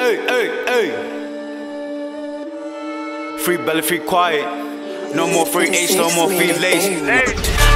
Ay. Free belly, free quiet. No more free H, no more free lazy.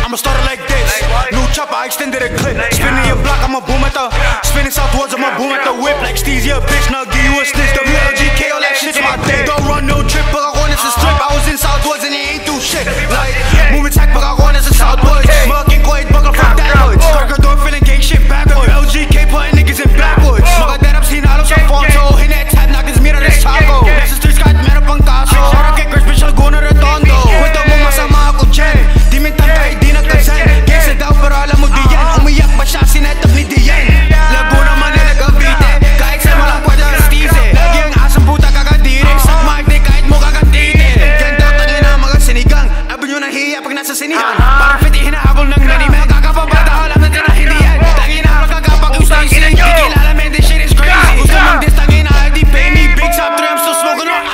I'ma start it like this. New chopper, I extended a clip. Spinning your block, I'ma boom at the. Spinning southwards, I'ma boom at the whip. Like Steez, yeah, bitch, now give you a snitch. WLGK, all that shit's my day. Don't run no trip, but I want us a strip. I was in southwards and it ain't do shit. Like, moving tech, but I want us a southwards. Smoking quiet, buckle from downwards. Cargador feeling gang shit backwards. LGK putting niggas in backwards. Mga darap sinalo sa fonso. Hinet tap, knock this mirror, this taco. Nasa streets, kahit meron pang kaso. Sarang kay Chris, special go na redondo. Kwento mo masama ako dyan. Di mintan kahit di nagkasan. Kesa daw pero alam mo di yan. Umiyak pa siya, sinetap ni Dian. Laguna Manila, Cavite. Kahit sa malang pwede ang stize. Lagi ang asang puta kakadiri. Sa mic di kahit mo kakatite. Ganda tangin na mga sinigang. Abo nyo nang hiya pag nasa sinihan. Parang fit hinahabol ng nanime. Kakapabata alam natin na hindi yan. Tangin na harap kakapag yung Stacy. Di kilala men, this shit is crazy. Gusto mong dis tangin na di pay me. Big top 3, I'm still smoking on.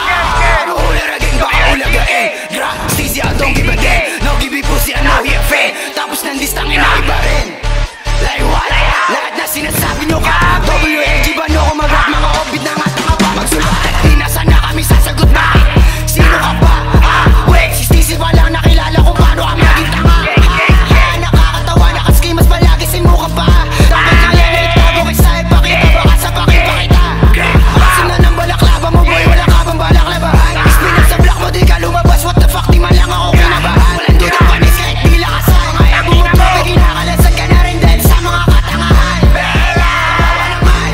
Stacy, I don't give a damn. No give me pussy, I know he a fan. Tapos nandistangin na iba rin. Like what? Lahat na sinasabi nyo ka. WLG ba nyo ako mag-rap? Mga obit na nga tanga pa. Magsulat, di na sana kami sasagot na. Sino ka ba? Wait, si Stacy pa lang nakilala kung paano ka maging tanga. Nakakatawa, nakaskimas palagi si mukha pa. Dapat kaya na itago kay sa'yo. Pakita baka sa pakita. Asim na ng balaklava mo boy, wala ka bang balaklava? Ispinan sa block mo, di ka lumabas. What the fuck, di man lang ako kinabahan. Walang dudang panis kahit di lakasan. Mga abo mo trope, kinakalasad ka na rin dahil sa mga katangahan. Bawa naman,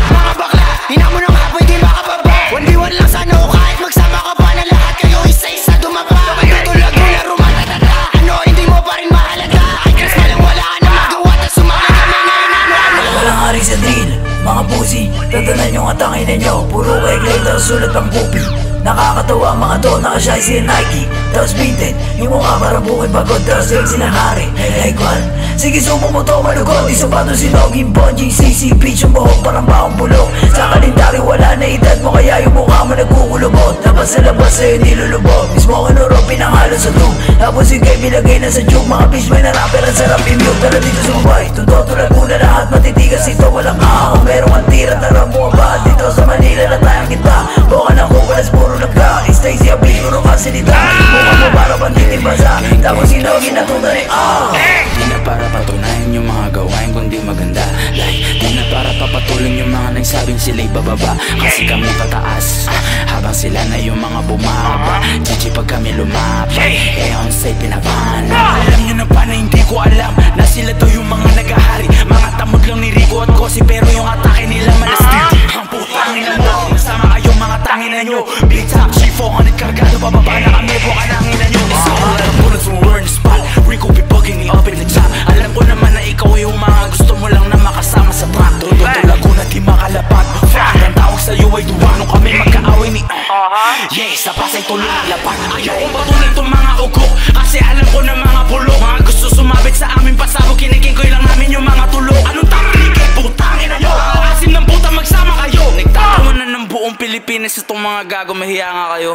mga bakla, hina mo nang hapoy, di makababa. 1v1 lang sana o kahit magsama ka pa na lahat kayo isa-isa dumaba. Tutulog mo na rumatatata. Ano, hindi mo pa rin mahalaga. Kay Chris na lang wala ka na magawa. Tas sumama kami ngayon ano. Walang hari sa drill, mga pussy. Tatanan yung atangin ninyo. Puro kay Clay, sulat ang pupi. Nakakatawa ang mga to, nakashy si Nike. Tapos vinted, yung mukha parang bukid pagod. Tapos rin sinahari, like what? Sige subo mo to malugod. Di sapato sinoging bonjing CC. Bitch yung buhok parang baong bulok. Sa kalendari wala na edad mo, kaya yung mukha mo nagkukulubot. Tapos sa labas sa'yo nilulubog. Mismo ka nuro, pinanghalo sa tube. Tapos yung kay bilagay na sa tube. Mga bitch may na-rapper ang sarap i-mute. Tara dito sa mabay, tutoto laguna lahat. Matitigas ito, walang ako. Merong ang tira, tara mo ba? Dito sa Manila na tayong kita. Buka na kukulas, puro nagka. Stacy, abiguro ka sinita. Mukha mo para banditin basa. Tapos sinogin na tunay. Di na para patunayan yung mga gawain kundi maganda. Like, di na para papatuloy yung mga nagsabing sila'y bababa. Kasi kami pataas, habang sila na yung mga bumaba. GG pag kami lumapit, on site pinapana. Alam nyo na ba na hindi ko alam na sila daw yung mga nagahari. Mga tamod lang ni Rico at Kosi, pero yung atake nila malastig. Ang putang ina mo, masama kayong mga tangina nyo. Big top, G400 kargado, bababa na kami, buka na ang ina nyo. Isa ko lang bullets when we're in the spot. Rico be bugging me up in the top. Alam ko naman na ikaw yung mga gusto mo lang na makasama sa track. Tutulago na di makalapat. Fuck, ang tawag sa'yo ay duwag nung kami magkaaway ni yes, sa Pasay tulong lapat. Ayaw kong patuloy itong mga ugok, kasi alam ko na mga bulok. Mga gusto sumabit sa amin pasabog, kiniking lang namin yung mga tulok. Anong taktik eh, putang ina nyo. Asim ng puta, magsama kayo. Nagtatawa na ng buong Pilipinas itong mga gago, mahiya nga kayo.